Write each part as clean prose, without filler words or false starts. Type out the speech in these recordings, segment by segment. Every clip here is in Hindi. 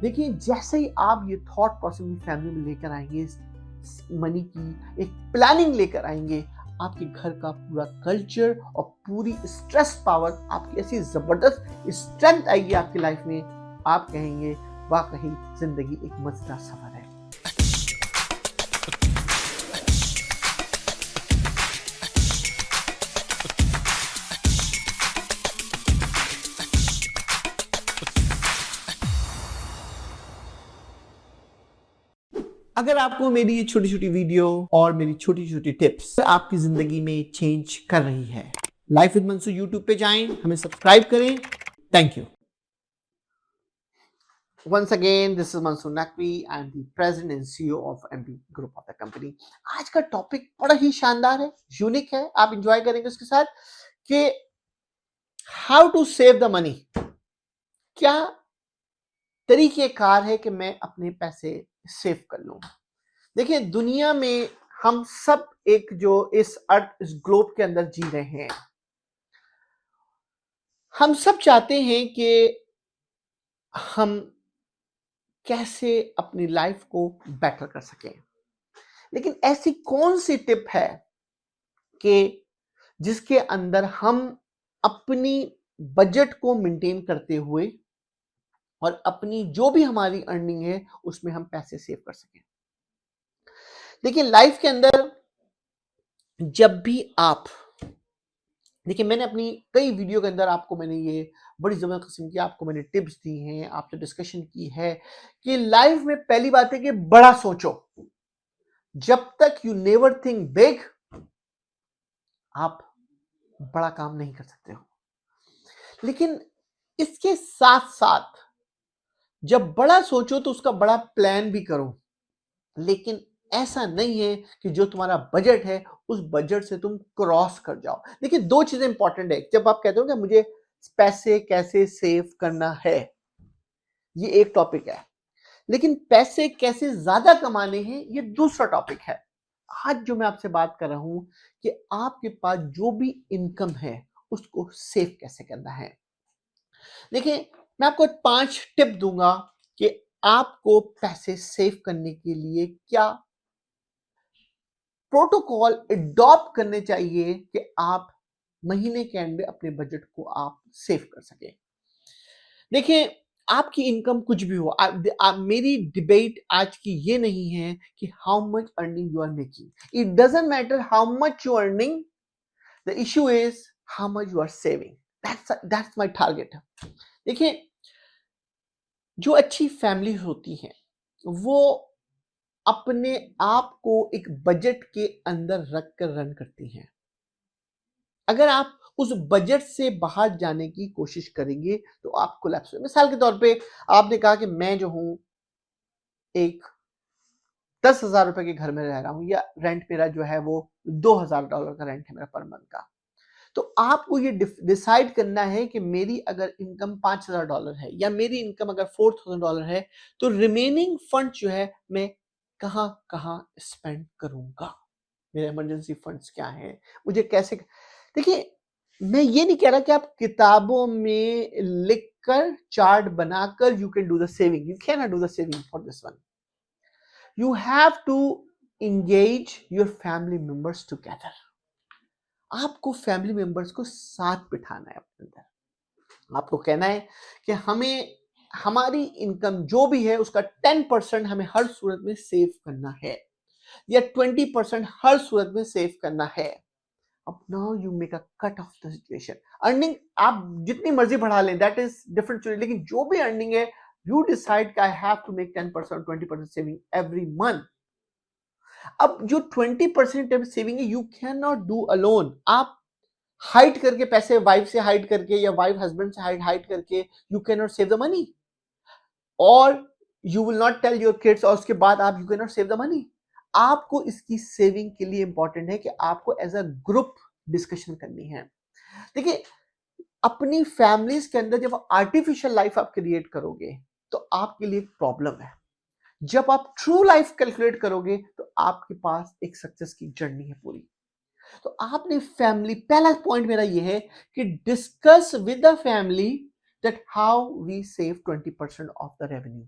देखिए, जैसे ही आप ये थॉट प्रोसेस अपनी फैमिली में लेकर आएंगे, मनी की एक प्लानिंग लेकर आएंगे, आपके घर का पूरा कल्चर और पूरी स्ट्रेस पावर, आपकी ऐसी जबरदस्त स्ट्रेंथ आएगी आपकी लाइफ में, आप कहेंगे वाकई जिंदगी एक मजेदार सफर है। अगर आपको मेरी ये छोटी छोटी वीडियो और मेरी छोटी छोटी टिप्स आपकी जिंदगी में चेंज कर रही है, लाइफ विद मंसूर यूट्यूब पे जाएं, हमें सब्सक्राइब करें। Thank you. Once again, this is Mansoor Naqvi. I am the president and CEO of MP Group of the company. आज का टॉपिक बड़ा ही शानदार है, यूनिक है, आप इंजॉय करेंगे उसके साथ कि how to save the money. क्या तरीकेकार है कि मैं अपने पैसे सेव कर लूं। देखिए, दुनिया में हम सब एक जो इस अर्थ, इस ग्लोब के अंदर जी रहे हैं, हम सब चाहते हैं कि हम कैसे अपनी लाइफ को बेटर कर सकें। लेकिन ऐसी कौन सी टिप है कि जिसके अंदर हम अपनी बजट को मेंटेन करते हुए और अपनी जो भी हमारी अर्निंग है उसमें हम पैसे सेव कर सकें। देखिए, लाइफ के अंदर जब भी आप देखिए, मैंने अपनी कई वीडियो के अंदर आपको मैंने ये बड़ी जबरदस्त किस्म की आपको मैंने टिप्स दी हैं, आपसे डिस्कशन की है कि लाइफ में पहली बात है कि बड़ा सोचो। जब तक यू नेवर थिंक बिग, आप बड़ा काम नहीं कर सकते हो। लेकिन इसके साथ साथ जब बड़ा सोचो तो उसका बड़ा प्लान भी करो। लेकिन ऐसा नहीं है कि जो तुम्हारा बजट है उस बजट से तुम क्रॉस कर जाओ। देखिए, दो चीजें इंपॉर्टेंट है। जब आप कहते हो कि मुझे पैसे कैसे सेव करना है, ये एक टॉपिक है, लेकिन पैसे कैसे ज्यादा कमाने हैं ये दूसरा टॉपिक है। आज जो मैं आपसे बात कर रहा हूं कि आपके पास जो भी इनकम है उसको सेव कैसे करना है। देखिए, मैं आपको 5 टिप दूंगा कि आपको पैसे सेव करने के लिए क्या प्रोटोकॉल अडॉप्ट करने चाहिए कि आप महीने के एंड में अपने बजट को आप सेव कर सकें। देखिए, आपकी इनकम कुछ भी हो, मेरी डिबेट आज की ये नहीं है कि how much earning you are making. It doesn't matter how much you earning, the issue is how much you are saving. That's my target. देखिए, जो अच्छी फैमिली होती हैं वो अपने आप को एक बजट के अंदर रख कर रन करती हैं। अगर आप उस बजट से बाहर जाने की कोशिश करेंगे तो आप कोलैप्स होंगे। मिसाल के तौर पे आपने कहा कि मैं जो हूं एक 10,000 रुपए के घर में रह रहा हूं, या रेंट मेरा जो है वो $2,000 का रेंट है मेरा पर मंथ का। तो आपको ये डिसाइड करना है कि मेरी अगर इनकम $5,000 है या मेरी इनकम अगर $4,000 है, तो रिमेनिंग फंड जो है मैं कहां कहां स्पेंड करूंगा, मेरे इमरजेंसी फंड्स क्या हैं, मुझे कैसे। देखिए, मैं ये नहीं कह रहा कि आप किताबों में लिखकर चार्ट बनाकर you can do the saving, you can not do the saving for this one. You have to engage your family members together। आपको फैमिली मेंबर्स को साथ बिठाना है अपने अंदर। आपको कहना है कि हमें हमारी इनकम जो भी है उसका 10% हमें हर सूरत में सेव करना है, या 20% हर सूरत में सेव करना है। अब now you make a cut off the situation. Earning आप जितनी मर्जी बढ़ा लें, दैट इज डिफरेंट स्टोरी, लेकिन जो भी अर्निंग है you decide I have to make 10% 20% saving every month. अब जो 20% सेविंग है you can not do alone. आप हाइड करके पैसे, वाइफ से हाइड करके या वाइफ हस्बैंड से हाइड करके you can not save the money, और you will not tell your kids और उसके बाद आप you can not save the money. आपको इसकी सेविंग के लिए इंपॉर्टेंट है कि आपको एज अ ग्रुप डिस्कशन करनी है। देखिए, अपनी फैमिलीज के अंदर जब आर्टिफिशियल लाइफ आप क्रिएट करोगे तो आपके लिए प्रॉब्लम है। जब आप ट्रू लाइफ कैलकुलेट करोगे तो आपके पास एक सक्सेस की जर्नी है पूरी। तो आपने फैमिली, पहला पॉइंट मेरा यह है कि discuss with the family that how we save 20% of the revenue.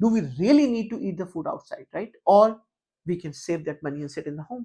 Do we really need to eat the food outside, right? Or we can save that money and sit in the home.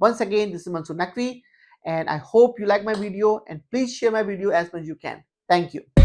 Once again, this is Mansoor Naqvi and I hope you like my video and please share my video as much as you can. Thank you.